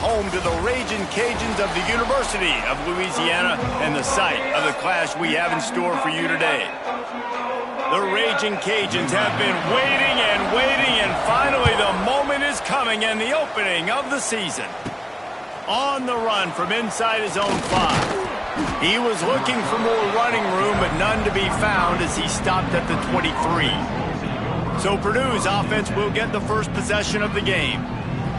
home to the Raging Cajuns of the University of Louisiana and the site of the clash we have in store for you today. The Raging Cajuns have been waiting and finally the moment is coming and the opening of the season. On the run from inside his own 5. He was looking for more running room, but none to be found as he stopped at the 23. So Purdue's offense will get the first possession of the game.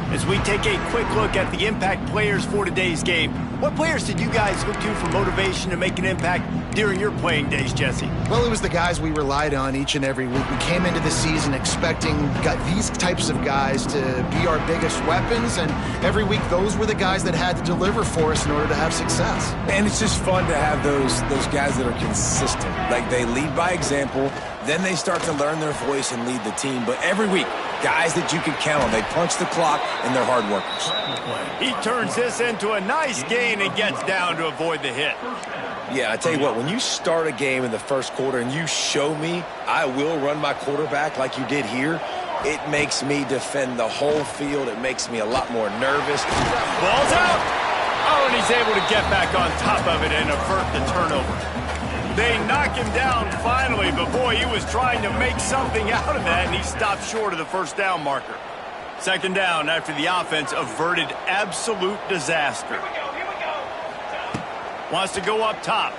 As we take a quick look at the impact players for today's game, what players did you guys look to for motivation to make an impact during your playing days, Jesse? Well, it was the guys we relied on each and every week. We came into the season expecting these types of guys to be our biggest weapons, and every week those were the guys that had to deliver for us in order to have success. And it's just fun to have those guys that are consistent. Like, they lead by example, then they start to learn their voice and lead the team. But every week, guys that you can count on. They punch the clock, and they're hard workers. He turns this into a nice gain and gets down to avoid the hit. Yeah, I tell you what, when you start a game in the first quarter and you show me I will run my quarterback like you did here, it makes me defend the whole field. It makes me a lot more nervous. Ball's out. Oh, and he's able to get back on top of it and avert the turnover. They knock him down finally, but boy, he was trying to make something out of that, and he stopped short of the first down marker. Second down after the offense averted absolute disaster. Wants to go up top.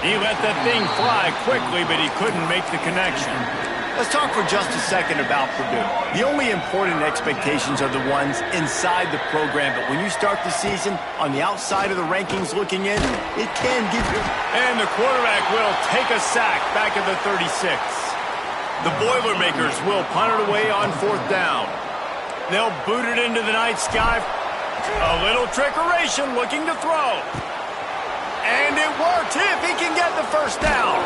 He let that thing fly quickly, but he couldn't make the connection. Let's talk for just a second about Purdue. The only important expectations are the ones inside the program, but when you start the season on the outside of the rankings looking in, it can give you... And the quarterback will take a sack back at the 36. The Boilermakers will punt it away on fourth down. They'll boot it into the night sky. A little trickeration looking to throw. And it worked if he can get the first down.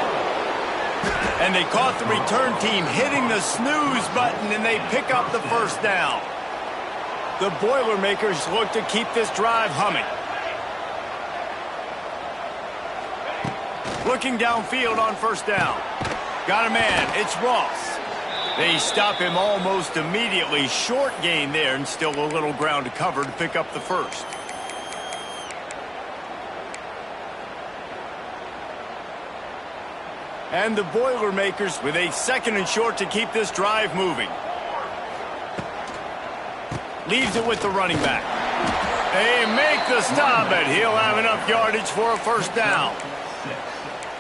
And they caught the return team hitting the snooze button, and they pick up the first down. The Boilermakers look to keep this drive humming. Looking downfield on first down. Got a man, it's Ross. They stop him almost immediately. Short gain there, and still a little ground to cover to pick up the first. And the Boilermakers with a second and short to keep this drive moving. Leaves it with the running back. They make the stop, but he'll have enough yardage for a first down.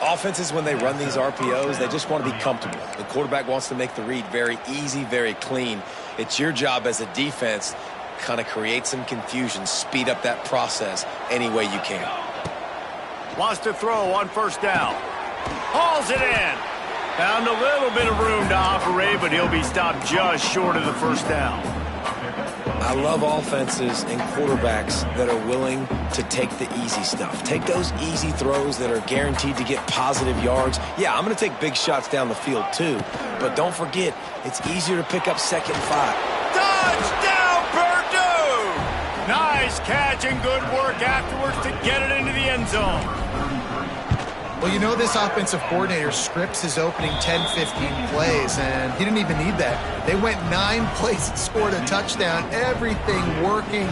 Offenses, when they run these RPOs, they just want to be comfortable. The quarterback wants to make the read very easy, very clean. It's your job as a defense, kind of create some confusion, speed up that process any way you can. Wants to throw on first down. Hauls it in. Found a little bit of room to operate, but he'll be stopped just short of the first down. I love offenses and quarterbacks that are willing to take the easy stuff. Take those easy throws that are guaranteed to get positive yards. Yeah, I'm going to take big shots down the field too, but don't forget, it's easier to pick up second and 5. Touchdown, Purdue! Nice catch and good work afterwards to get it into the end zone. Well, you know, this offensive coordinator scripts his opening 10, 15 plays, and he didn't even need that. They went 9 plays and scored a touchdown, everything working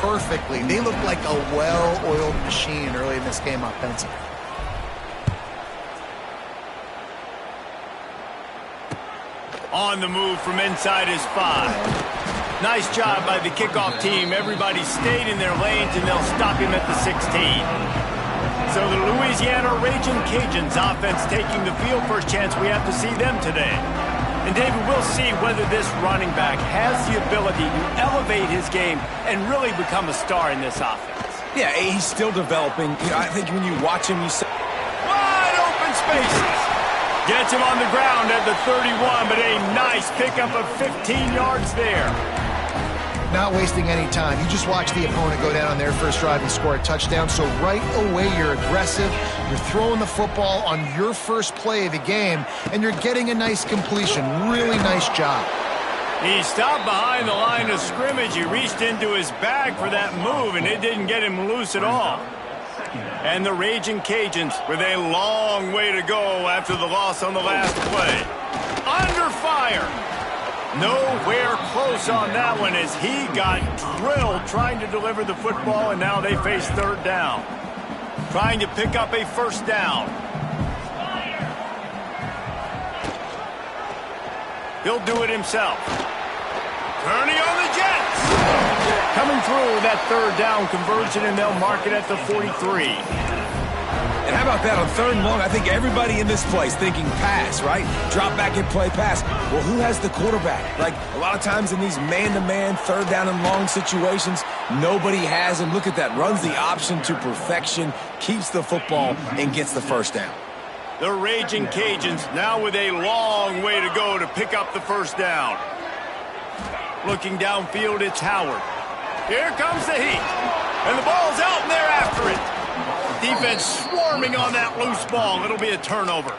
perfectly. They looked like a well-oiled machine early in this game offensively. On the move from inside his 5. Nice job by the kickoff team. Everybody stayed in their lanes, and they'll stop him at the 16. So the Louisiana Raging Cajuns offense taking the field. First chance we have to see them today. And David, we'll see whether this running back has the ability to elevate his game and really become a star in this offense. Yeah, he's still developing. You know, I think when you watch him, you say... Wide open spaces. Gets him on the ground at the 31, but a nice pickup of 15 yards there. Not wasting any time. You just watch the opponent go down on their first drive and score a touchdown. So right away, you're aggressive. You're throwing the football on your first play of the game, and you're getting a nice completion. Really nice job. He stopped behind the line of scrimmage. He reached into his bag for that move, and it didn't get him loose at all. And the Raging Cajuns with a long way to go after the loss on the last play. Under fire. Nowhere close on that one as he got drilled trying to deliver the football, and now they face third down. Trying to pick up a first down. He'll do it himself. Turning on the Jets. Coming through with that third down conversion, and they'll mark it at the 43. And how about that on 3rd and long? I think everybody in this place thinking pass, right? Drop back and play pass. Well, who has the quarterback? Like, a lot of times in these man-to-man, 3rd down and long situations, nobody has him. Look at that. Runs the option to perfection, keeps the football, and gets the first down. The Raging Cajuns now with a long way to go to pick up the first down. Looking downfield, it's Howard. Here comes the heat. And the ball's out, and they're after it. Defense swarming on that loose ball. It'll be a turnover.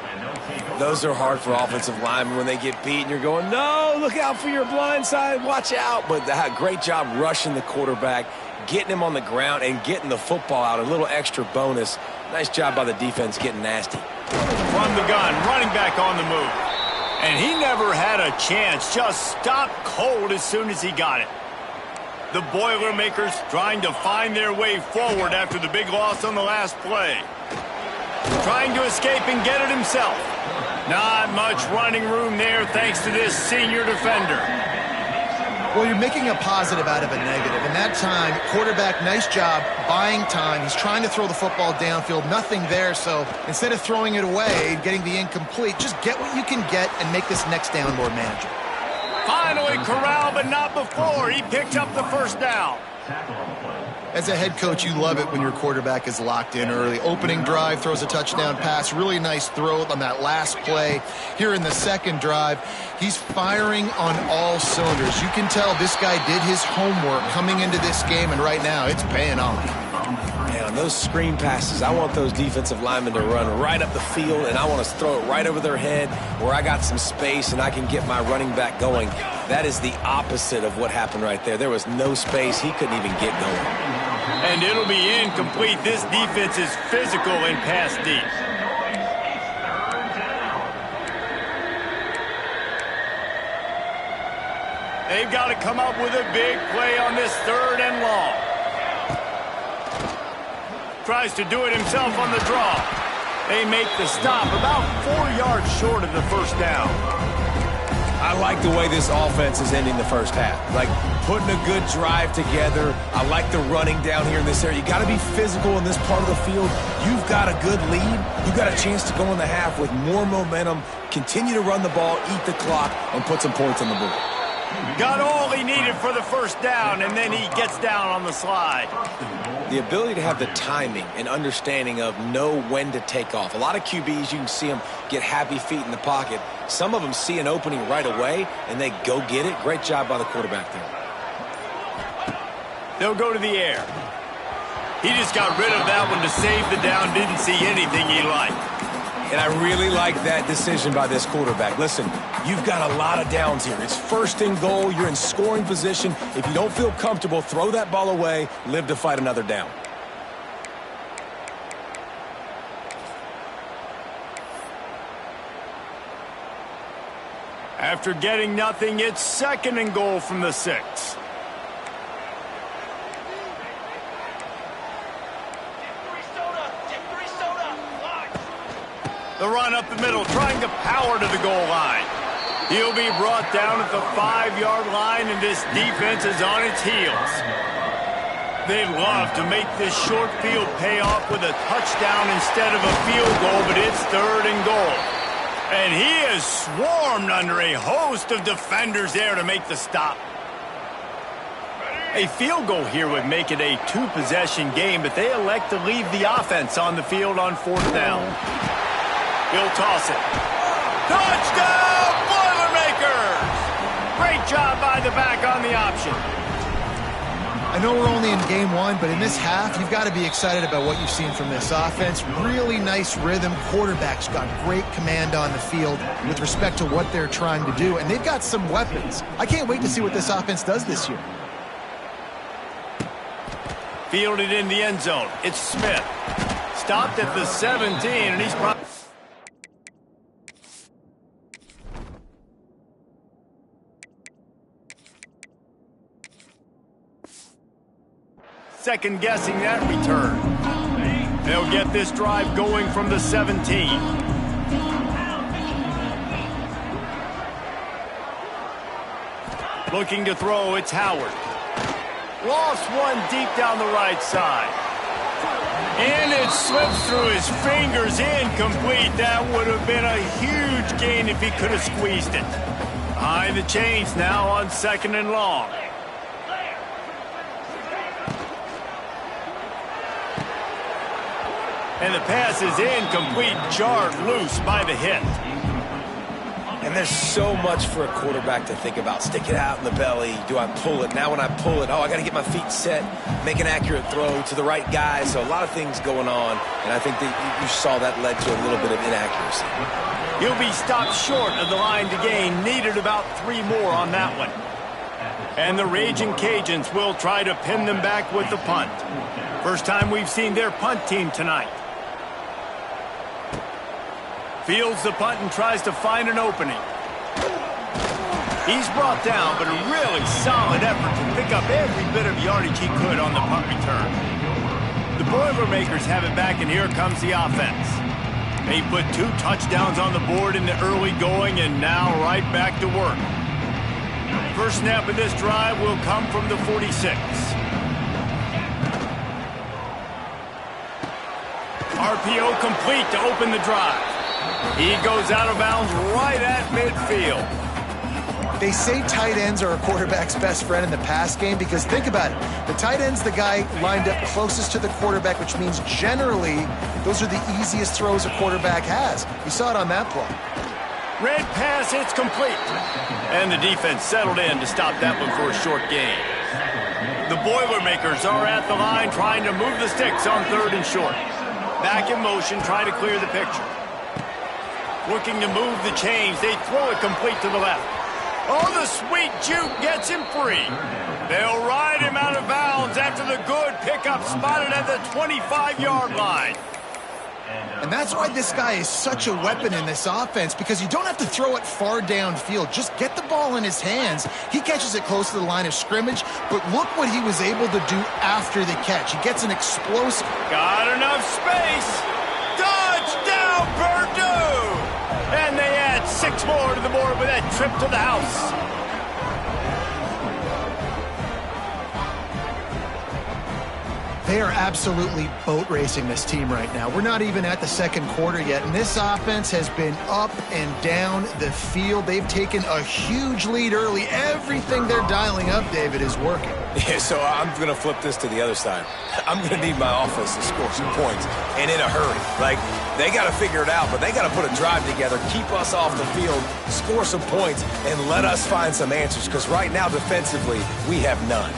Those are hard for offensive linemen when they get beat and you're going, no, look out for your blind side, watch out. But great job rushing the quarterback, getting him on the ground and getting the football out. A little extra bonus. Nice job by the defense getting nasty. From the gun, running back on the move. And he never had a chance. Just stopped cold as soon as he got it. The Boilermakers trying to find their way forward after the big loss on the last play. Trying to escape and get it himself. Not much running room there thanks to this senior defender. Well, you're making a positive out of a negative. And that time, quarterback, nice job buying time. He's trying to throw the football downfield. Nothing there, so instead of throwing it away, getting the incomplete, just get what you can get and make this next down more manageable. Finally corralled, but not before. He picked up the first down. As a head coach, you love it when your quarterback is locked in early. Opening drive, throws a touchdown pass. Really nice throw on that last play. Here in the second drive, he's firing on all cylinders. You can tell this guy did his homework coming into this game, and right now it's paying off. Man, on those screen passes, I want those defensive linemen to run right up the field, and I want to throw it right over their head where I got some space and I can get my running back going. That is the opposite of what happened right there. There was no space. He couldn't even get going. And it'll be incomplete. This defense is physical and pass deep. They've got to come up with a big play on this 3rd and long. Tries to do it himself on the draw. They make the stop about 4 yards short of the first down. I like the way this offense is ending the first half. Like, putting a good drive together. I like the running down here in this area. You got to be physical in this part of the field. You've got a good lead. You've got a chance to go in the half with more momentum, continue to run the ball, eat the clock, and put some points on the board. Got all he needed for the first down, and then he gets down on the slide. The ability to have the timing and understanding of know when to take off. A lot of QBs, you can see them get happy feet in the pocket. Some of them see an opening right away, and they go get it. Great job by the quarterback there. They'll go to the air. He just got rid of that one to save the down. Didn't see anything he liked. And I really like that decision by this quarterback. Listen, you've got a lot of downs here. It's 1st and goal. You're in scoring position. If you don't feel comfortable, throw that ball away. Live to fight another down. After getting nothing, it's 2nd and goal from the 6. The run up the middle, trying to power to the goal line. He'll be brought down at the 5-yard line, and this defense is on its heels. They'd love to make this short field pay off with a touchdown instead of a field goal, but it's 3rd and goal. And he is swarmed under a host of defenders there to make the stop. A field goal here would make it a 2-possession game, but they elect to leave the offense on the field on 4th down. He'll toss it. Touchdown, Boilermakers! Great job by the back on the option. I know we're only in game 1, but in this half, you've got to be excited about what you've seen from this offense. Really nice rhythm. Quarterback's got great command on the field with respect to what they're trying to do, and they've got some weapons. I can't wait to see what this offense does this year. Fielded in the end zone. It's Smith. Stopped at the 17, and he's probably... second-guessing that return. They'll get this drive going from the 17. Looking to throw, it's Howard. Lost one deep down the right side. And it slips through his fingers, incomplete. That would have been a huge gain if he could have squeezed it. Behind the chains now on 2nd and long. And the pass is incomplete, jarred loose by the hit. And there's so much for a quarterback to think about. Stick it out in the belly. Do I pull it? Now when I pull it, I got to get my feet set, make an accurate throw to the right guy. So a lot of things going on, and I think that you saw that led to a little bit of inaccuracy. He'll be stopped short of the line to gain. Needed about 3 more on that one. And the Raging Cajuns will try to pin them back with the punt. First time we've seen their punt team tonight. Fields the punt and tries to find an opening. He's brought down, but a really solid effort to pick up every bit of yardage he could on the punt return. The Boilermakers have it back, and here comes the offense. They put 2 touchdowns on the board in the early going, and now right back to work. First snap of this drive will come from the 46. RPO complete to open the drive. He goes out of bounds right at midfield. They say tight ends are a quarterback's best friend in the pass game because think about it. The tight end's the guy lined up closest to the quarterback, which means generally those are the easiest throws a quarterback has. You saw it on that play. Red pass, it's complete. And the defense settled in to stop that one for a short gain. The Boilermakers are at the line trying to move the sticks on 3rd and short. Back in motion, trying to clear the picture. Looking to move the chains. They throw it complete to the left. Oh, the sweet juke gets him free. They'll ride him out of bounds after the good pickup spotted at the 25-yard line. And that's why this guy is such a weapon in this offense, because you don't have to throw it far downfield. Just get the ball in his hands. He catches it close to the line of scrimmage, but look what he was able to do after the catch. He gets an explosive. Got enough space. Touchdown, Purdue! And they add 6 more to the board with that trip to the house. They are absolutely boat racing this team right now. We're not even at the 2nd quarter yet, and this offense has been up and down the field. They've taken a huge lead early. Everything they're dialing up, David, is working. Yeah, so I'm going to flip this to the other side. I'm going to need my offense to score some points, and in a hurry. Like, they got to figure it out, but they got to put a drive together, keep us off the field, score some points, and let us find some answers, because right now, defensively, we have none.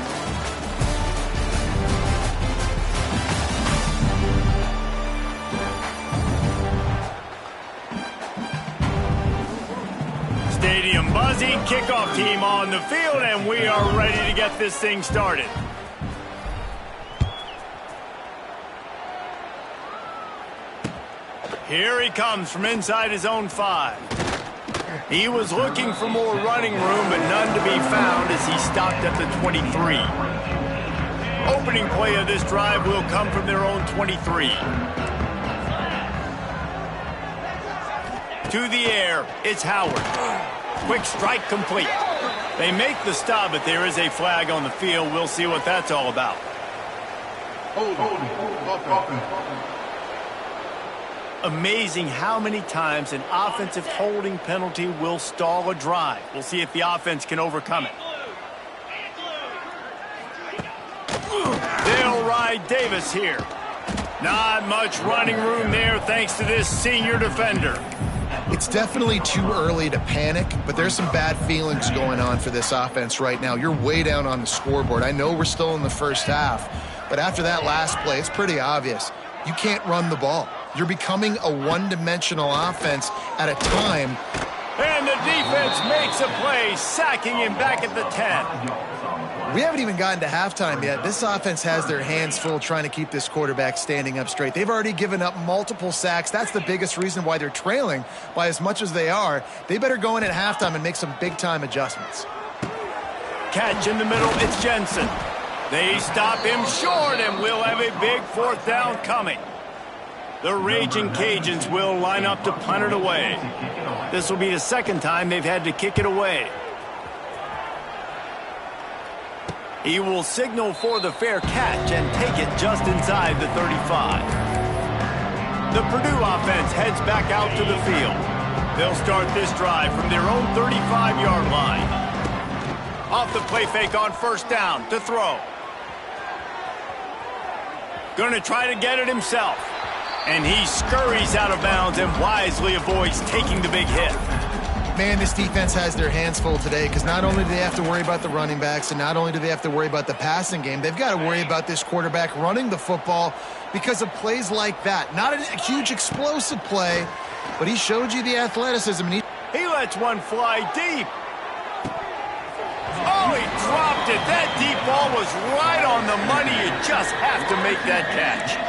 Stadium buzzing, kickoff team on the field, and we are ready to get this thing started. Here he comes from inside his own 5. He was looking for more running room, but none to be found as he stopped at the 23. Opening play of this drive will come from their own 23. To the air, it's Howard. Quick strike complete. They make the stop, but there is a flag on the field. We'll see what that's all about. Amazing how many times an offensive holding penalty will stall a drive. We'll see if the offense can overcome it. They'll ride Davis here. Not much running room there thanks to this senior defender. It's definitely too early to panic, but there's some bad feelings going on for this offense right now. You're way down on the scoreboard. I know we're still in the first half, but after that last play, it's pretty obvious. You can't run the ball. You're becoming a one-dimensional offense at a time. And the defense makes a play, sacking him back at the 10. We haven't even gotten to halftime yet. This offense has their hands full trying to keep this quarterback standing up straight. They've already given up multiple sacks. That's the biggest reason why they're trailing by as much as they are. They better go in at halftime and make some big-time adjustments. Catch in the middle, it's Jensen. They stop him short, and we'll have a big fourth down coming. The Raging Cajuns will line up to punt it away. This will be the second time they've had to kick it away. He will signal for the fair catch and take it just inside the 35. The Purdue offense heads back out to the field. They'll start this drive from their own 35-yard line. Off the play fake on first down to throw. Going to try to get it himself. And he scurries out of bounds and wisely avoids taking the big hit. Man, this defense has their hands full today because not only do they have to worry about the running backs and not only do they have to worry about the passing game, they've got to worry about this quarterback running the football because of plays like that. Not a huge explosive play, but he showed you the athleticism. And he lets one fly deep. Oh, he dropped it. That deep ball was right on the money. You just have to make that catch.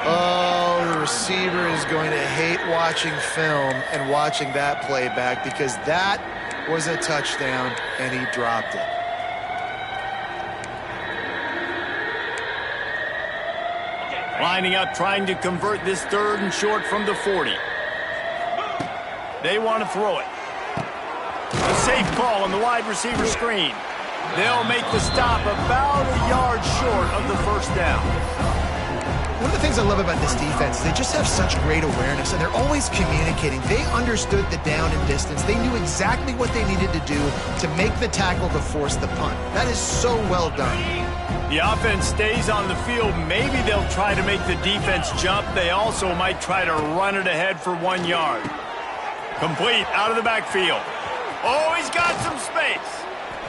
Oh, the receiver is going to hate watching film and watching that play back because that was a touchdown and he dropped it. Lining up, trying to convert this third and short from the 40. They want to throw it. A safe call on the wide receiver screen. They'll make the stop about a yard short of the first down. One of the things I love about this defense is they just have such great awareness, and they're always communicating. They understood the down and distance. They knew exactly what they needed to do to make the tackle to force the punt. That is so well done. The offense stays on the field. Maybe they'll try to make the defense jump. They also might try to run it ahead for 1 yard. Complete out of the backfield. Oh, he's got some space.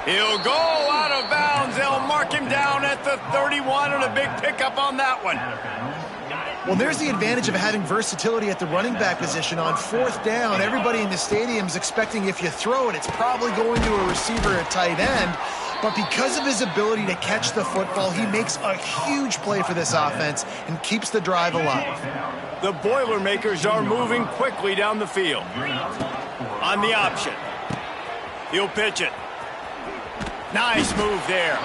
He'll go out of bounds. They'll mark him down at the 31 and a big pickup on that one. Well, there's the advantage of having versatility at the running back position. On fourth down, everybody in the stadium is expecting if you throw it, it's probably going to a receiver at tight end. But because of his ability to catch the football, he makes a huge play for this offense and keeps the drive alive. The Boilermakers are moving quickly down the field. On the option. He'll pitch it. Nice move there.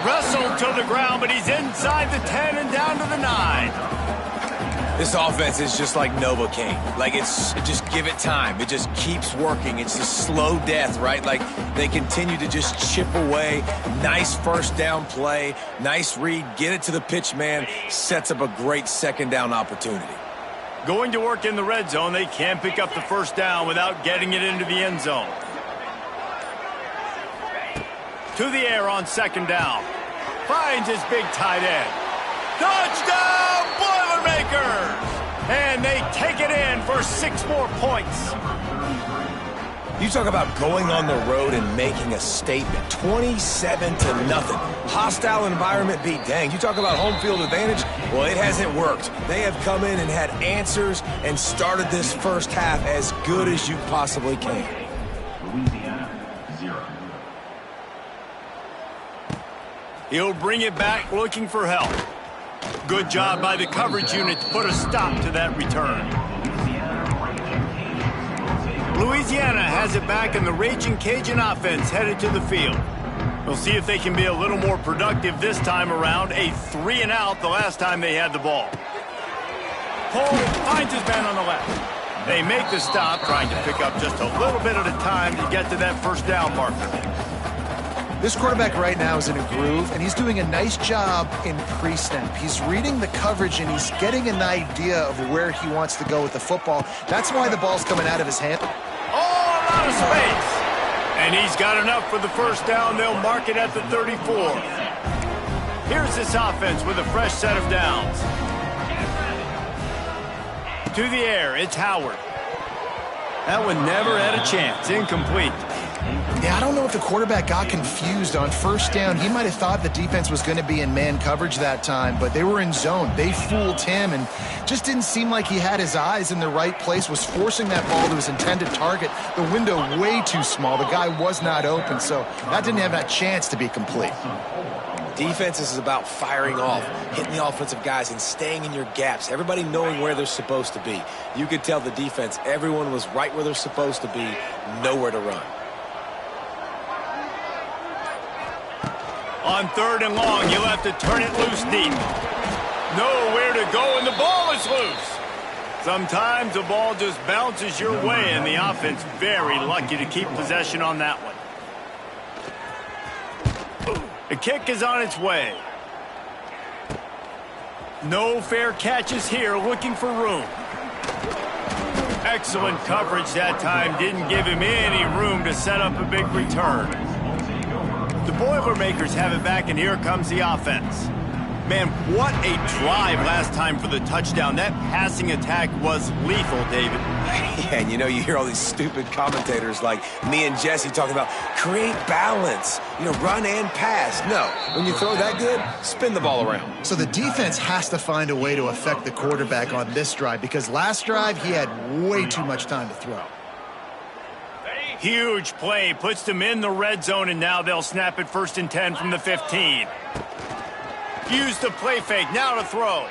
Wrestled to the ground, but he's inside the 10 and down to the 9. This offense is just like Novocaine. Like, just give it time. It just keeps working. It's a slow death, right? Like, they continue to just chip away. Nice first down play. Nice read. Get it to the pitch man. Sets up a great second down opportunity. Going to work in the red zone. They can't pick up the first down without getting it into the end zone. To the air on second down. Finds his big tight end. Touchdown, Boilermakers! And they take it in for 6 more points. You talk about going on the road and making a statement. 27-0. Hostile environment beat. Dang, you talk about home field advantage? Well, it hasn't worked. They have come in and had answers and started this first half as good as you possibly can. He'll bring it back looking for help. Good job by the coverage unit to put a stop to that return. Louisiana has it back, and the Raging Cajun offense headed to the field. We'll see if they can be a little more productive this time around. A 3 and out the last time they had the ball. Cole finds his man on the left. They make the stop, trying to pick up just a little bit at a time to get to that first down marker. This quarterback right now is in a groove, and he's doing a nice job in pre-snap. He's reading the coverage, and he's getting an idea of where he wants to go with the football. That's why the ball's coming out of his hand. Oh, a lot of space. And he's got enough for the first down. They'll mark it at the 34. Here's this offense with a fresh set of downs. To the air, it's Howard. That one never had a chance. Incomplete. Yeah, I don't know if the quarterback got confused on first down. He might have thought the defense was going to be in man coverage that time, but they were in zone. They fooled him and just didn't seem like he had his eyes in the right place, was forcing that ball to his intended target. The window way too small. The guy was not open, so that didn't have that chance to be complete. Defense is about firing off, hitting the offensive guys, and staying in your gaps. Everybody knowing where they're supposed to be. You could tell the defense, everyone was right where they're supposed to be, nowhere to run. On 3rd and long, you'll have to turn it loose deep. Nowhere to go, and the ball is loose. Sometimes the ball just bounces your way, and the offense very lucky to keep possession on that one. The kick is on its way. No fair catches here, looking for room. Excellent coverage that time. Didn't give him any room to set up a big return. The Boilermakers have it back, and here comes the offense. Man, what a drive last time for the touchdown. That passing attack was lethal, David. Yeah, and you hear all these stupid commentators like me and Jesse talking about create balance, run and pass. No, when you throw that good, spin the ball around. So the defense has to find a way to affect the quarterback on this drive, because last drive he had way too much time to throw. Huge play, puts them in the red zone, and now they'll snap it 1st and 10 from the 15. Used the play fake, now to throw.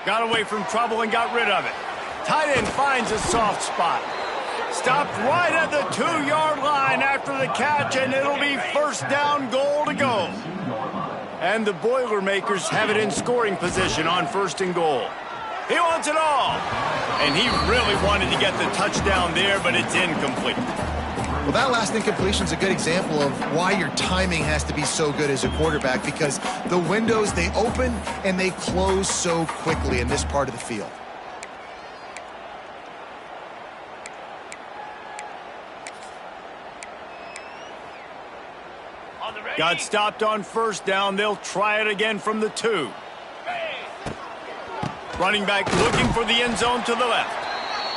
Got away from trouble and got rid of it. Tight end finds a soft spot. Stopped right at the 2-yard line after the catch, and it'll be 1st down, goal to go. And the Boilermakers have it in scoring position on 1st and goal. He wants it all. And he really wanted to get the touchdown there, but it's incomplete. Well, that last incompletion is a good example of why your timing has to be so good as a quarterback, because the windows, they open and they close so quickly in this part of the field. Got stopped on 1st down. They'll try it again from the 2. Running back looking for the end zone to the left.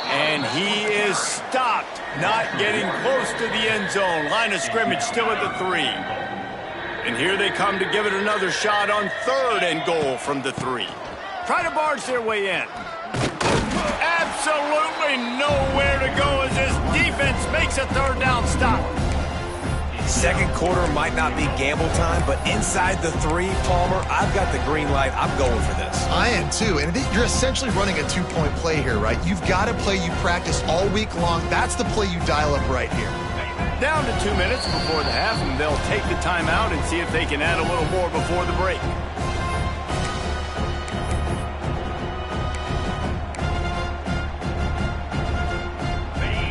And he is stopped, not getting close to the end zone. Line of scrimmage still at the 3. And here they come to give it another shot on 3rd and goal from the 3. Try to barge their way in. Absolutely nowhere to go as this defense makes a 3rd down stop. Second quarter might not be gamble time, but inside the 3, Palmer, I've got the green light. I'm going for this. I am too, and you're essentially running a 2-point play here, right? You've got a play you practice all week long. That's the play you dial up right here. Down to 2 minutes before the half, and they'll take the timeout and see if they can add a little more before the break.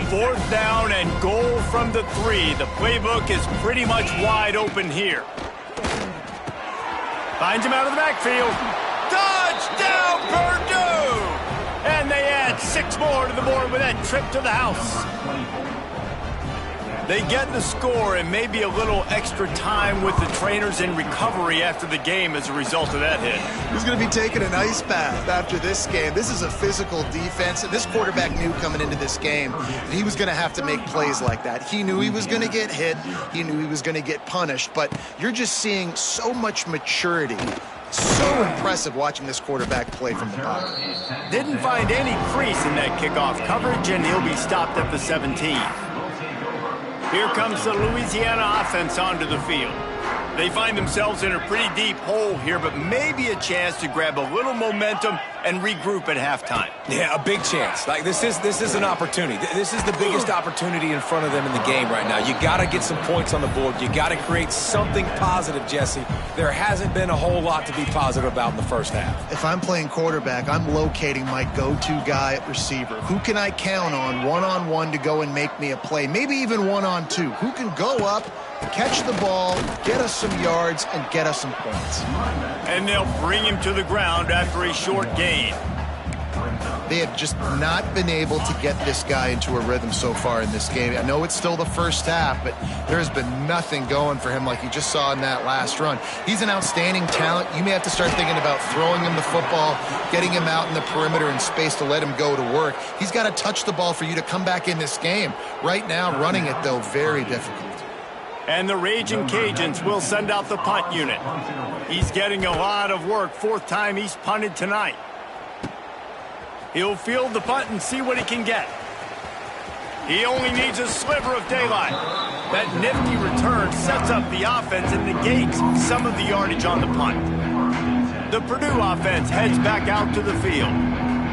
Fourth down and goal from the 3. The playbook is pretty much wide open here. Finds him out of the backfield. Touchdown, Purdue! And they add 6 more to the board with that trip to the house. They get the score and maybe a little extra time with the trainers in recovery after the game as a result of that hit. He's going to be taking an ice bath after this game. This is a physical defense, and this quarterback knew coming into this game he was going to have to make plays like that. He knew he was going to get hit. He knew he was going to get punished, but you're just seeing so much maturity. So impressive watching this quarterback play from the pocket. Didn't find any crease in that kickoff coverage, and he'll be stopped at the 17. Here comes the Louisiana offense onto the field. They find themselves in a pretty deep hole here, but maybe a chance to grab a little momentum and regroup at halftime. Yeah, a big chance. Like this is an opportunity. This is the biggest opportunity in front of them in the game right now. You got to get some points on the board. You got to create something positive, Jesse. There hasn't been a whole lot to be positive about in the first half. If I'm playing quarterback, I'm locating my go-to guy at receiver. Who can I count on one-on-one to go and make me a play? Maybe even one-on-two. Who can go up, catch the ball, get us some yards, and get us some points. And they'll bring him to the ground after a short gain. They have just not been able to get this guy into a rhythm so far in this game. I know it's still the first half, but there has been nothing going for him like you just saw in that last run. He's an outstanding talent. You may have to start thinking about throwing him the football, getting him out in the perimeter in space to let him go to work. He's got to touch the ball for you to come back in this game. Right now, running it, though, very difficult. And the Raging Cajuns will send out the punt unit. He's getting a lot of work. 4th time he's punted tonight. He'll field the punt and see what he can get. He only needs a sliver of daylight. That nifty return sets up the offense and negates some of the yardage on the punt. The Purdue offense heads back out to the field.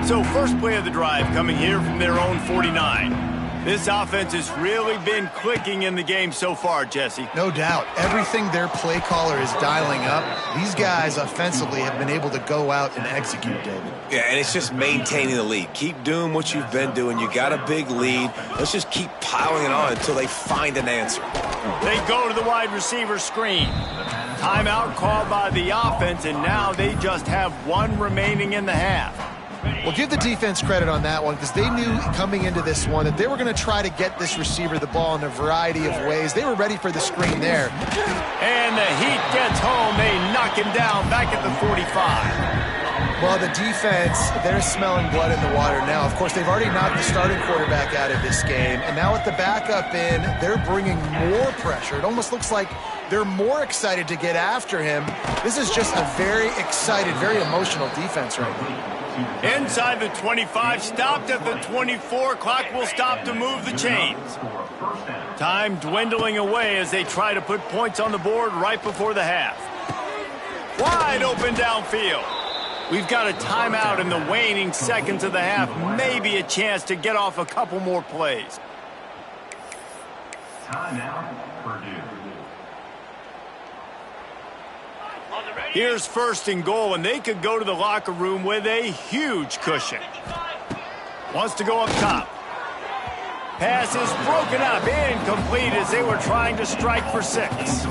So first play of the drive coming here from their own 49. This offense has really been clicking in the game so far, Jesse. No doubt. Everything their play caller is dialing up, these guys offensively have been able to go out and execute, David. Yeah, and it's just maintaining the lead. Keep doing what you've been doing. You got a big lead. Let's just keep piling it on until they find an answer. They go to the wide receiver screen. Timeout called by the offense, and now they just have one remaining in the half. Well, give the defense credit on that one because they knew coming into this one that they were going to try to get this receiver the ball in a variety of ways. They were ready for the screen there. And the heat gets home. They knock him down back at the 45. Well, the defense, they're smelling blood in the water now. Of course, they've already knocked the starting quarterback out of this game. And now with the backup in, they're bringing more pressure. It almost looks like they're more excited to get after him. This is just a very excited, very emotional defense right now. Inside the 25, stopped at the 24. Clock will stop to move the chains. Time dwindling away as they try to put points on the board right before the half. Wide open downfield. We've got a timeout in the waning seconds of the half. Maybe a chance to get off a couple more plays. Timeout, Purdue. Here's first and goal, and they could go to the locker room with a huge cushion. Wants to go up top. Pass is broken up, incomplete as they were trying to strike for 6.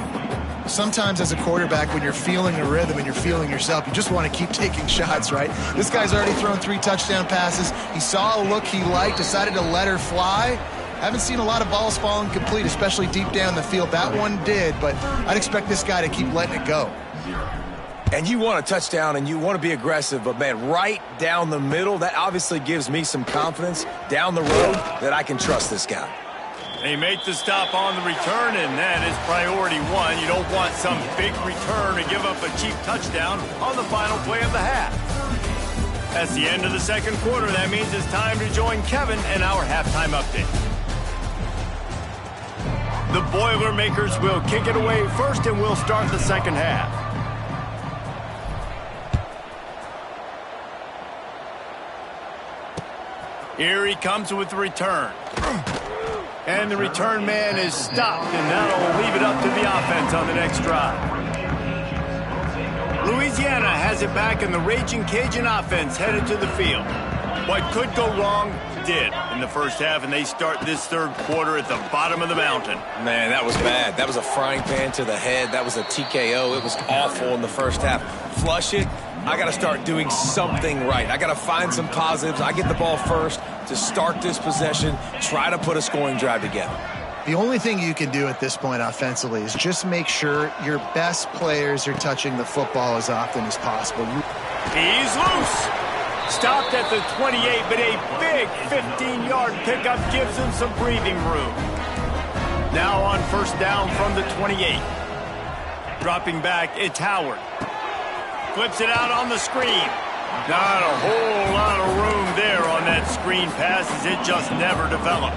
Sometimes as a quarterback, when you're feeling a rhythm and you're feeling yourself, you just want to keep taking shots, right? This guy's already thrown 3 touchdown passes. He saw a look he liked, decided to let her fly. Haven't seen a lot of balls falling complete, especially deep down the field. That one did, but I'd expect this guy to keep letting it go. And you want a touchdown and you want to be aggressive, but, man, right down the middle, that obviously gives me some confidence down the road that I can trust this guy. They make the stop on the return, and that is priority 1. You don't want some big return to give up a cheap touchdown on the final play of the half. That's the end of the second quarter. That means it's time to join Kevin in our halftime update. The Boilermakers will kick it away first, and we'll start the second half. Here he comes with the return. And the return man is stopped, and that'll leave it up to the offense on the next drive. Louisiana has it back, and the Raging Cajun offense headed to the field. What could go wrong did in the first half, and they start this third quarter at the bottom of the mountain. Man, that was bad. That was a frying pan to the head. That was a TKO. It was awful in the first half. Flush it. I got to start doing something right. I got to find some positives. I get the ball first to start this possession, try to put a scoring drive together. The only thing you can do at this point offensively is just make sure your best players are touching the football as often as possible. He's loose. Stopped at the 28, but a big 15-yard pickup gives him some breathing room. Now on first down from the 28. Dropping back, it's Howard. Flips it out on the screen. Not a whole lot of room there on that screen pass as it just never developed.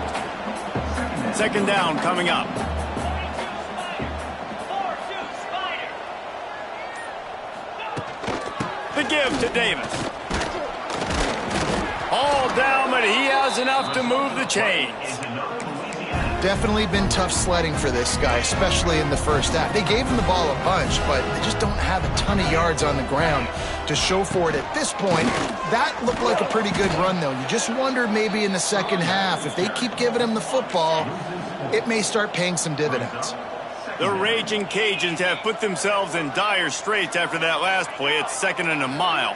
Second down coming up. The give to Davis. All down, but he has enough to move the chains. Definitely been tough sledding for this guy, especially in the first half. They gave him the ball a bunch, but they just don't have a ton of yards on the ground to show for it at this point. That looked like a pretty good run, though. You just wonder maybe in the second half, if they keep giving him the football, it may start paying some dividends. The Raging Cajuns have put themselves in dire straits after that last play. It's 2nd and a mile.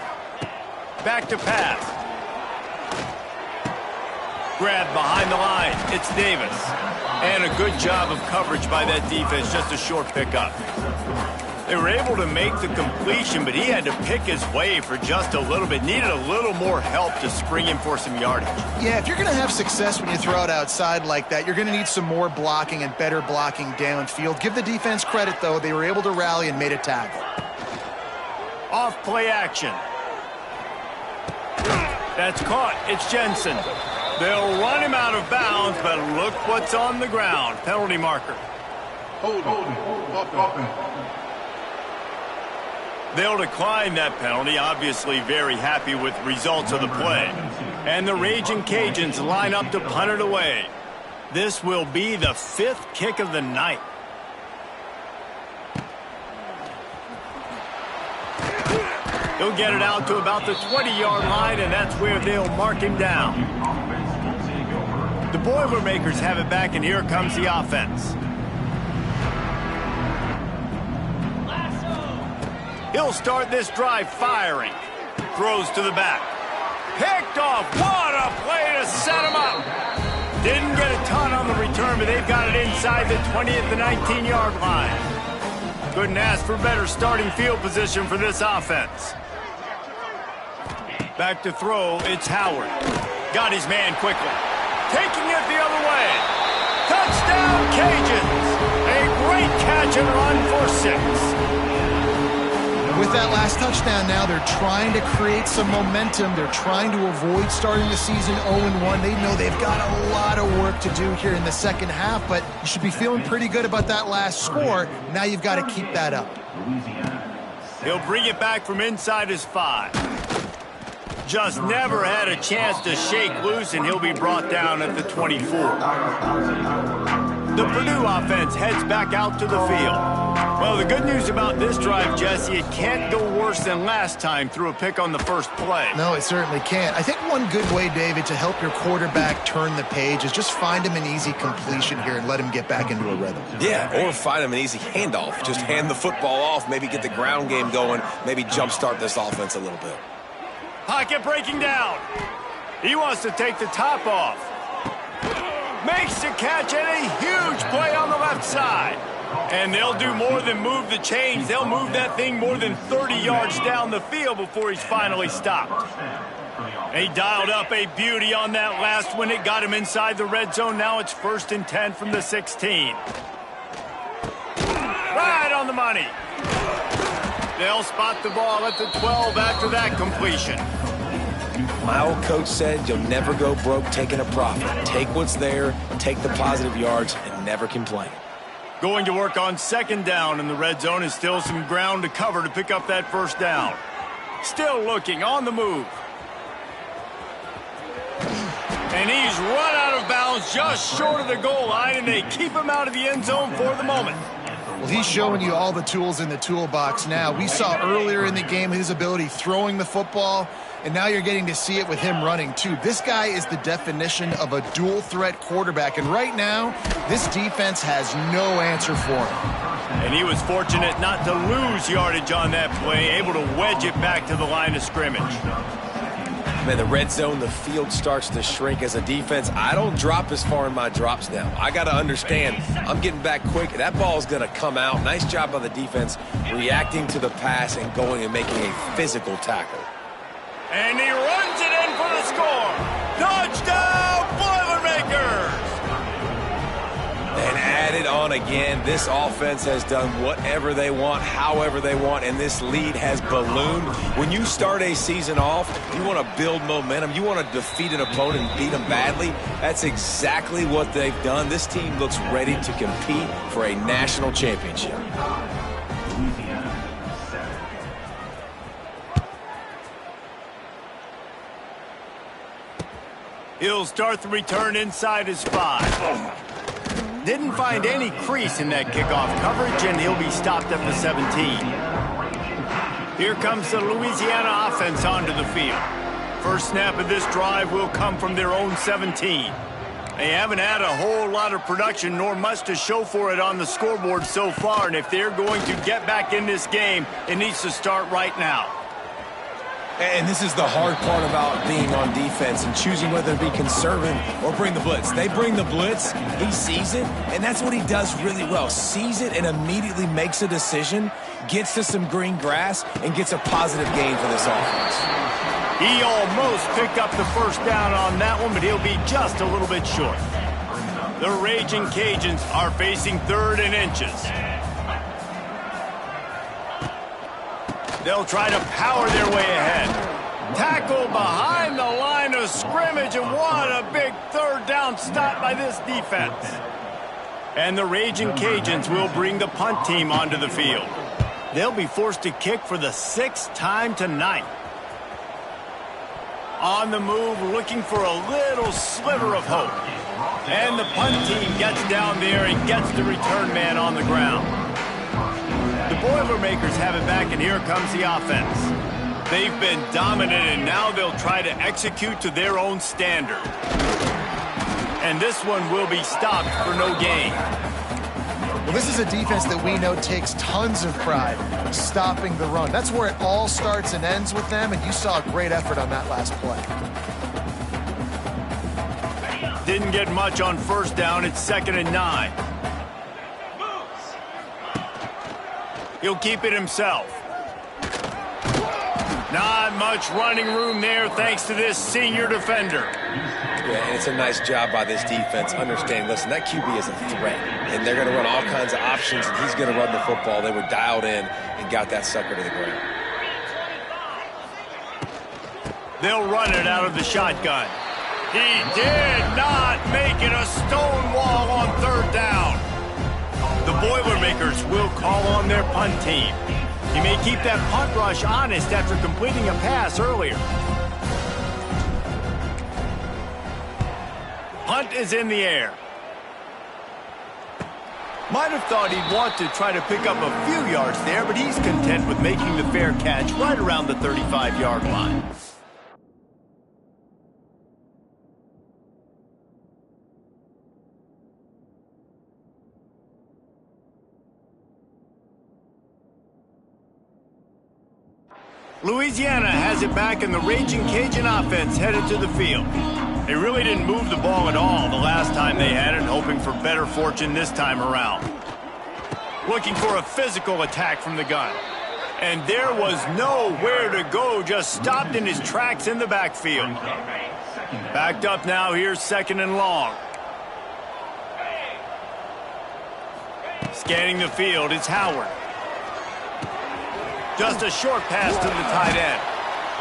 Back to pass. Grab behind the line. It's Davis. And a good job of coverage by that defense. Just a short pickup. They were able to make the completion, but he had to pick his way for just a little bit. Needed a little more help to spring him for some yardage. Yeah, if you're going to have success when you throw it outside like that, you're going to need some more blocking and better blocking downfield. Give the defense credit, though. They were able to rally and made a tackle. Off play action. That's caught. It's Jensen. They'll run him out of bounds, but look what's on the ground. Penalty marker. Hold on. They'll decline that penalty, obviously very happy with results of the play. And the Raging Cajuns line up to punt it away. This will be the 5th kick of the night. He'll get it out to about the 20-yard line, and that's where they'll mark him down. The Boilermakers have it back, and here comes the offense. He'll start this drive firing. Throws to the back. Picked off. What a play to set him up. Didn't get a ton on the return, but they've got it inside the 20 at the 19-yard line. Couldn't ask for better starting field position for this offense. Back to throw, it's Howard. Got his man quickly. Taking it the other way. Touchdown, Cajuns. A great catch and run for 6. With that last touchdown now, they're trying to create some momentum. They're trying to avoid starting the season 0-1. They know they've got a lot of work to do here in the second half, but you should be feeling pretty good about that last score. Now you've got to keep that up. He'll bring it back from inside his 5. Just never had a chance to shake loose, and he'll be brought down at the 24. The Purdue offense heads back out to the field. Well, the good news about this drive, Jesse, it can't go worse than last time through a pick on the first play. No, it certainly can't. I think one good way, David, to help your quarterback turn the page is just find him an easy completion here and let him get back into a rhythm. Yeah, or find him an easy handoff. Just hand the football off, maybe get the ground game going, maybe jumpstart this offense a little bit. Pocket breaking down. He wants to take the top off. Makes the catch and a huge play on the left side. And they'll do more than move the chains. They'll move that thing more than 30 yards down the field before he's finally stopped. He dialed up a beauty on that last one. It got him inside the red zone. Now it's 1st and 10 from the 16. Right on the money. They'll spot the ball at the 12 after that completion. My old coach said you'll never go broke taking a profit. Take what's there, take the positive yards, and never complain. Going to work on 2nd down in the red zone is still some ground to cover to pick up that 1st down. Still looking on the move. And he's run out of bounds just short of the goal line, and they keep him out of the end zone for the moment. Well, he's showing you all the tools in the toolbox now. We saw earlier in the game his ability throwing the football, and now you're getting to see it with him running too. This guy is the definition of a dual-threat quarterback, and right now, this defense has no answer for him. And he was fortunate not to lose yardage on that play, able to wedge it back to the line of scrimmage. Man, the red zone, the field starts to shrink as a defense. I don't drop as far in my drops now. I got to understand, I'm getting back quick. That ball is going to come out. Nice job by the defense reacting to the pass and going and making a physical tackle. And he runs it in for the score. Touchdown, Boilermakers! And add it on again. This offense has done whatever they want, however they want, and this lead has ballooned. When you start a season off, you want to build momentum. You want to defeat an opponent and beat them badly. That's exactly what they've done. This team looks ready to compete for a national championship. He'll start the return inside his 5. Didn't find any crease in that kickoff coverage, and he'll be stopped at the 17. Here comes the Louisiana offense onto the field. First snap of this drive will come from their own 17. They haven't had a whole lot of production, nor much to show for it on the scoreboard so far, and if they're going to get back in this game, it needs to start right now. And this is the hard part about being on defense and choosing whether to be conservative or bring the blitz. They bring the blitz, he sees it, and that's what he does really well. Sees it and immediately makes a decision, gets to some green grass, and gets a positive gain for this offense. He almost picked up the 1st down on that one, but he'll be just a little bit short. The Raging Cajuns are facing 3rd and inches. They'll try to power their way ahead. Tackle behind the line of scrimmage, and what a big 3rd down stop by this defense. And the Raging Cajuns will bring the punt team onto the field. They'll be forced to kick for the 6th time tonight. On the move, looking for a little sliver of hope. And the punt team gets down there and gets the return man on the ground. The Boilermakers have it back, and here comes the offense. They've been dominant, and now they'll try to execute to their own standard. And this one will be stopped for no gain. Well, this is a defense that we know takes tons of pride stopping the run. That's where it all starts and ends with them, and you saw a great effort on that last play. Didn't get much on first down. It's 2nd and 9. He'll keep it himself. Not much running room there thanks to this senior defender. Yeah, and it's a nice job by this defense. Understand, listen, that QB is a threat, and they're going to run all kinds of options, and he's going to run the football. They were dialed in and got that sucker to the ground. They'll run it out of the shotgun. He did not make it a stone wall on 3rd down. The Boilermakers will call on their punt team. He may keep that punt rush honest after completing a pass earlier. Punt is in the air. Might have thought he'd want to try to pick up a few yards there, but he's content with making the fair catch right around the 35-yard line. Louisiana has it back, and the Raging Cajun offense headed to the field. They really didn't move the ball at all the last time they had it, hoping for better fortune this time around. Looking for a physical attack from the gun. And there was nowhere to go, just stopped in his tracks in the backfield. Backed up now, here's 2nd and long. Scanning the field, it's Howard. Just a short pass to the tight end.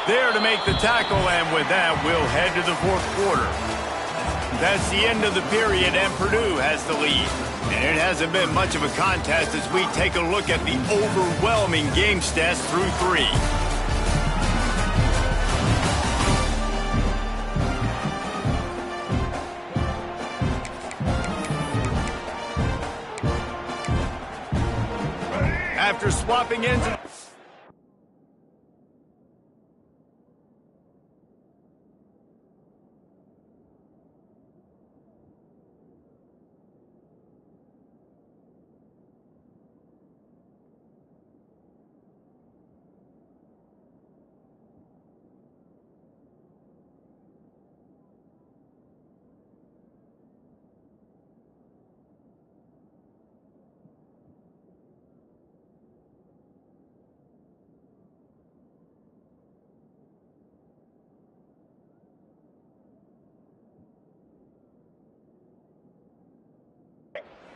There to make the tackle, and with that, we'll head to the 4th quarter. That's the end of the period, and Purdue has the lead. And it hasn't been much of a contest as we take a look at the overwhelming game stats through 3. After swapping ends...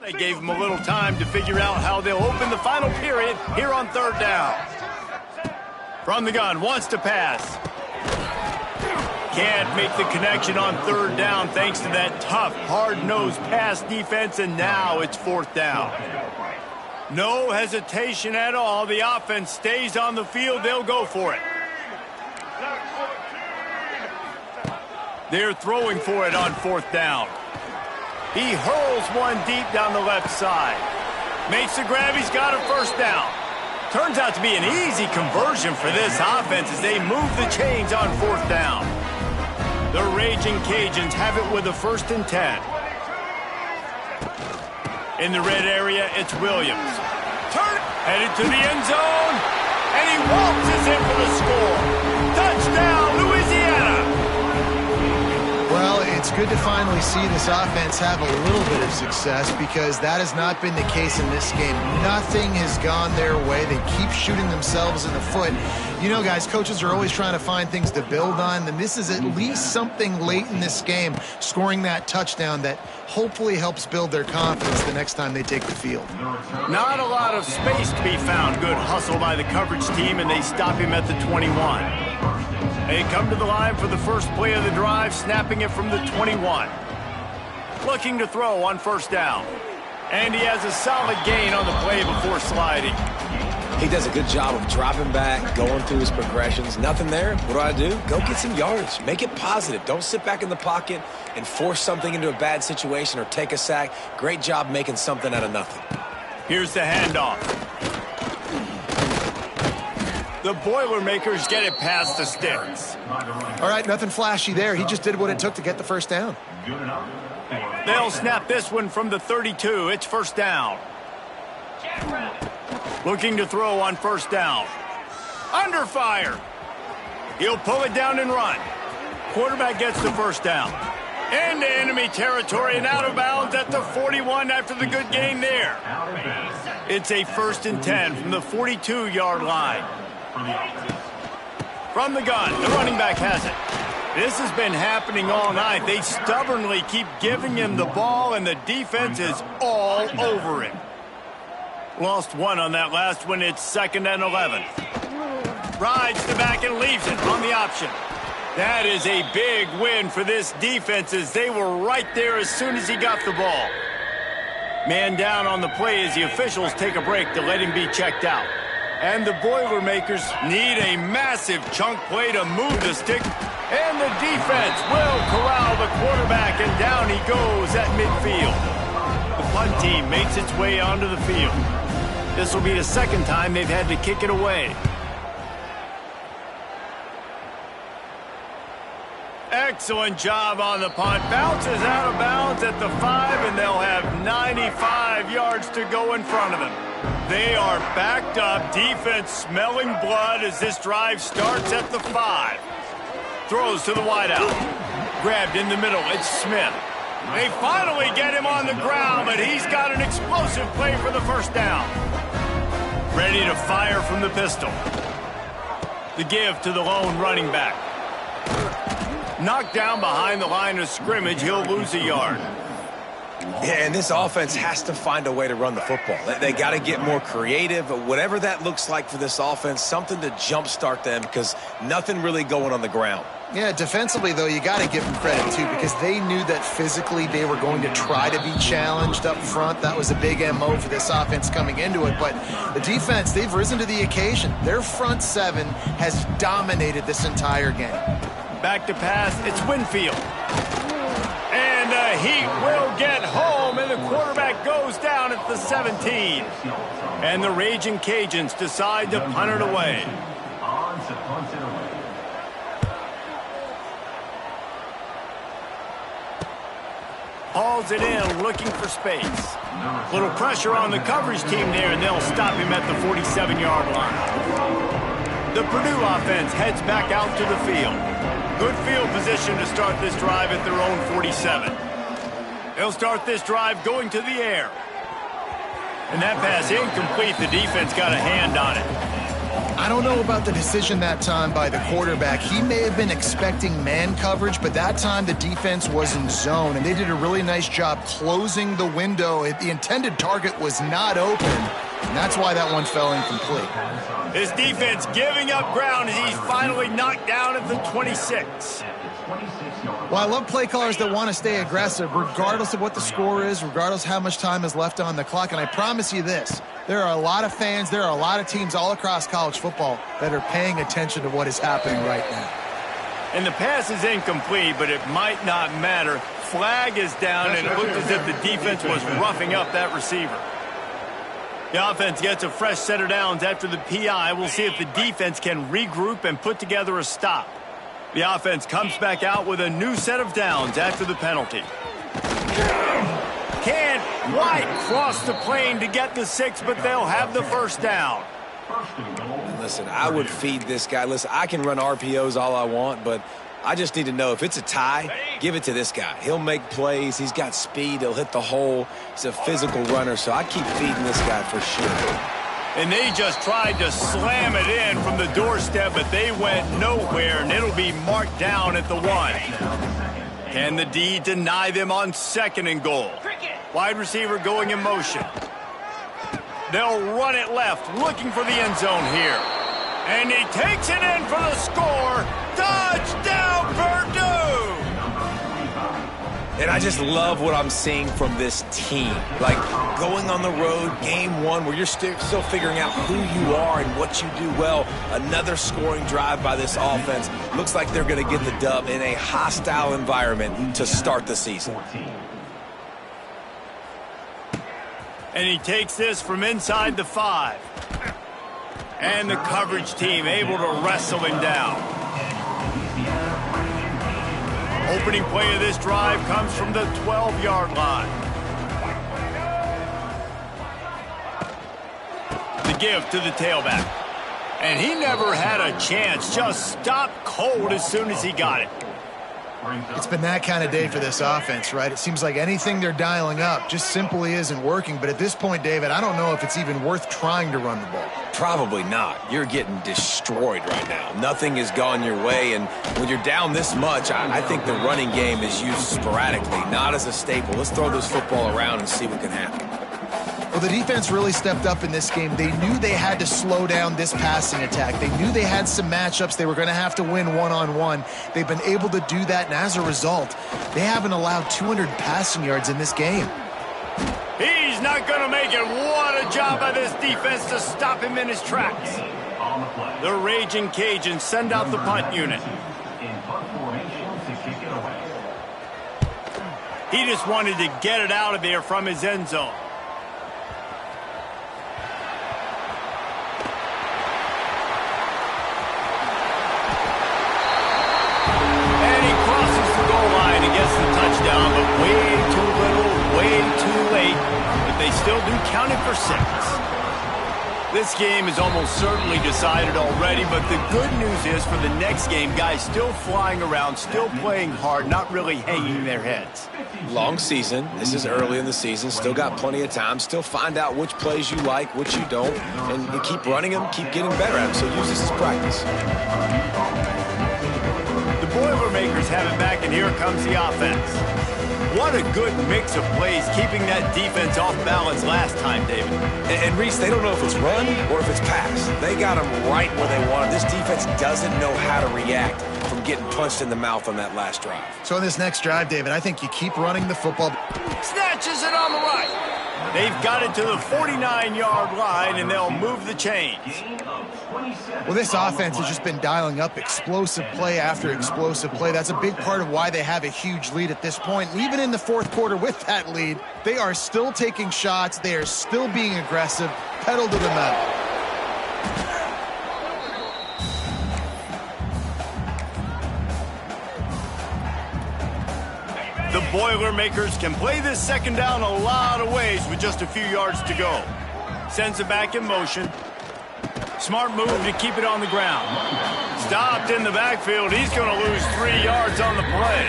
They gave him a little time to figure out how they'll open the final period here on 3rd down. From the gun, wants to pass. Can't make the connection on 3rd down thanks to that tough, hard-nosed pass defense, and now it's 4th down. No hesitation at all. The offense stays on the field. They'll go for it. They're throwing for it on 4th down. He hurls one deep down the left side. Makes the grab. He's got a 1st down. Turns out to be an easy conversion for this offense as they move the chains on 4th down. The Raging Cajuns have it with a 1st and 10. In the red area, it's Williams. Headed to the end zone, and he waltzes in for the score. Touchdown, Louisiana! Well, it's good to finally see this offense have a little bit of success because that has not been the case in this game. Nothing has gone their way. They keep shooting themselves in the foot. You know, guys, coaches are always trying to find things to build on, and this is at least something late in this game, scoring that touchdown that hopefully helps build their confidence the next time they take the field. Not a lot of space to be found. Good hustle by the coverage team, and they stop him at the 21. They come to the line for the first play of the drive, snapping it from the 21. Looking to throw on 1st down. And he has a solid gain on the play before sliding. He does a good job of dropping back, going through his progressions. Nothing there. What do? Go get some yardage. Make it positive. Don't sit back in the pocket and force something into a bad situation or take a sack. Great job making something out of nothing. Here's the handoff. The Boilermakers get it past the sticks. All right, nothing flashy there. He just did what it took to get the first down. They'll snap this one from the 32. It's first down. Looking to throw on first down. Under fire. He'll pull it down and run. Quarterback gets the first down. Into enemy territory and out of bounds at the 41 after the good gain there. It's a 1st and 10 from the 42-yard line. From the gun, the running back has it. This has been happening all night. They stubbornly keep giving him the ball, and the defense is all over him. Lost one on that last one. It's 2nd and 11. Rides the back and leaves it on the option. That is a big win for this defense as they were right there as soon as he got the ball. Man down on the play as the officials take a break to let him be checked out. And the Boilermakers need a massive chunk play to move the stick. And the defense will corral the quarterback, and down he goes at midfield. The punt team makes its way onto the field. This will be the 2nd time they've had to kick it away. Excellent job on the punt. Bounces out of bounds at the 5, and they'll have 95 yards to go in front of them. They are backed up. Defense smelling blood as this drive starts at the 5. Throws to the wideout. Grabbed in the middle. It's Smith. They finally get him on the ground, but he's got an explosive play for the first down. Ready to fire from the pistol. The give to the lone running back. Knocked down behind the line of scrimmage, he'll lose a yard. Yeah, and this offense has to find a way to run the football. They got to get more creative, but whatever that looks like for this offense, something to jumpstart them because nothing really going on the ground. Yeah, defensively, though, you got to give them credit, too, because they knew that physically they were going to try to be challenged up front. That was a big MO for this offense coming into it. But the defense, they've risen to the occasion. Their front 7 has dominated this entire game. Back to pass, it's Winfield. And the Heat will get home, and the quarterback goes down at the 17. And the Raging Cajuns decide to punt it away. Hauls it in, looking for space. Little pressure on the coverage team there, and they'll stop him at the 47-yard line. The Purdue offense heads back out to the field. Good field position to start this drive at their own 47. They'll start this drive going to the air. And that pass incomplete. The defense got a hand on it. I don't know about the decision that time by the quarterback. He may have been expecting man coverage, but that time the defense was in zone, and they did a really nice job closing the window. The intended target was not open, and that's why that one fell incomplete. His defense giving up ground as he's finally knocked down at the 26. Well, I love play callers that want to stay aggressive, regardless of what the score is, regardless of how much time is left on the clock. And I promise you this, there are a lot of fans, there are a lot of teams all across college football that are paying attention to what is happening right now. And the pass is incomplete, but it might not matter. Flag is down, and it looked as if the defense was roughing up that receiver. The offense gets a fresh set of downs after the PI. We'll see if the defense can regroup and put together a stop. The offense comes back out with a new set of downs after the penalty. Can White cross the plane to get the 6, but they'll have the first down. Listen, I would feed this guy. Listen, I can run RPOs all I want, but I just need to know if it's a tie, give it to this guy. He'll make plays. He's got speed. He'll hit the hole. He's a physical runner, so I keep feeding this guy for sure. And they just tried to slam it in from the doorstep, but they went nowhere, and it'll be marked down at the 1. Can the D deny them on 2nd and goal? Wide receiver going in motion. They'll run it left, looking for the end zone here. And he takes it in for the score. Touchdown, Purdue! And I just love what I'm seeing from this team. Like, going on the road, game one, where you're still figuring out who you are and what you do well. Another scoring drive by this offense. Looks like they're going to get the dub in a hostile environment to start the season. And he takes this from inside the 5. And the coverage team able to wrestle him down. Opening play of this drive comes from the 12-yard line. The give to the tailback. And he never had a chance. Just stopped cold as soon as he got it. It's been that kind of day for this offense, right? It seems like anything they're dialing up just simply isn't working. But at this point, David, I don't know if it's even worth trying to run the ball. Probably not. You're getting destroyed right now. Nothing has gone your way, and when you're down this much, I think the running game is used sporadically, not as a staple. Let's throw this football around and see what can happen. Well, the defense really stepped up in this game. They knew they had to slow down this passing attack. They knew they had some matchups they were going to have to win one-on-one. They've been able to do that, and as a result, they haven't allowed 200 passing yards in this game. He's not going to make it. What a job by this defense to stop him in his tracks. The Raging Cajuns send out the punt unit. He just wanted to get it out of there from his end zone. Gets the touchdown, but way too little, way too late. But they still do count it for 6. This game is almost certainly decided already, but the good news is for the next game, guys still flying around, still playing hard, not really hanging their heads. Long season. This is early in the season. Still got plenty of time. Still find out which plays you like, which you don't, and keep running them, keep getting better at them. So use this as practice. Boilermakers have it back, and here comes the offense. What a good mix of plays, keeping that defense off balance last time, David. And Reese, they don't know if it's run or if it's pass. They got them right where they want them. This defense doesn't know how to react from getting punched in the mouth on that last drive. So in this next drive, David, I think you keep running the football. Snatches it on the right. They've got it to the 49-yard line, and they'll move the chains. Well, this offense has just been dialing up explosive play after explosive play. That's a big part of why they have a huge lead at this point. And even in the fourth quarter with that lead, they are still taking shots. They are still being aggressive, pedal to the metal. The Boilermakers can play this second down a lot of ways with just a few yards to go. Sends it back in motion. Smart move to keep it on the ground. Stopped in the backfield. He's going to lose 3 yards on the play.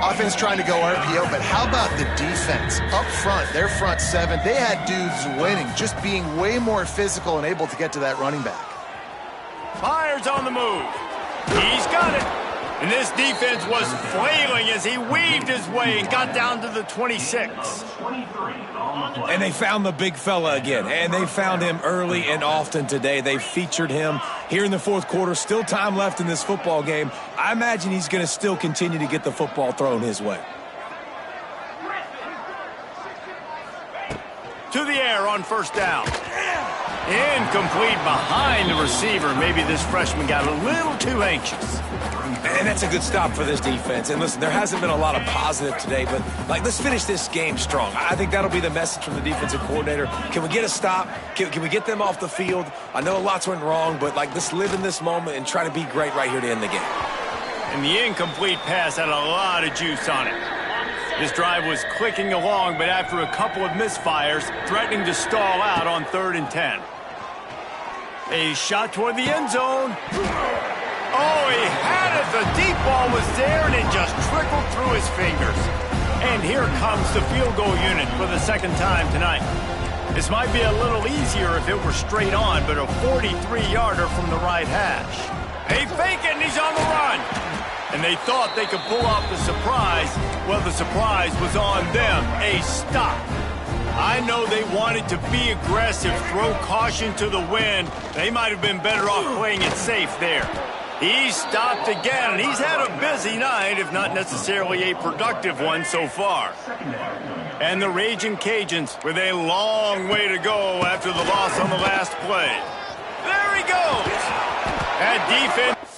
Offense trying to go RPO, but how about the defense? Up front, their front 7, they had dudes winning, just being way more physical and able to get to that running back. Fires on the move. He's got it. And this defense was flailing as he weaved his way and got down to the 26. And they found the big fella again, and they found him early and often today. They featured him here in the fourth quarter. Still time left in this football game. I imagine he's going to still continue to get the football thrown his way. To the air on first down. Incomplete behind the receiver. Maybe this freshman got a little too anxious. And that's a good stop for this defense. And listen, there hasn't been a lot of positive today, but let's finish this game strong. I think that'll be the message from the defensive coordinator. Can we get a stop? Can we get them off the field? I know lots went wrong, but let's live in this moment and try to be great right here to end the game. And the incomplete pass had a lot of juice on it. This drive was clicking along, but after a couple of misfires, threatening to stall out on 3rd and 10. A shot toward the end zone. Oh, he had it. The deep ball was there, and it just trickled through his fingers. And here comes the field goal unit for the second time tonight. This might be a little easier if it were straight on, but a 43-yarder from the right hash. They fake it, and he's on the run. And they thought they could pull off the surprise. Well, the surprise was on them. A stop. I know they wanted to be aggressive, throw caution to the wind. They might have been better off playing it safe there. He's stopped again, and he's had a busy night, if not necessarily a productive one so far. And the Raging Cajuns with a long way to go after the loss on the last play. There he goes. That defense.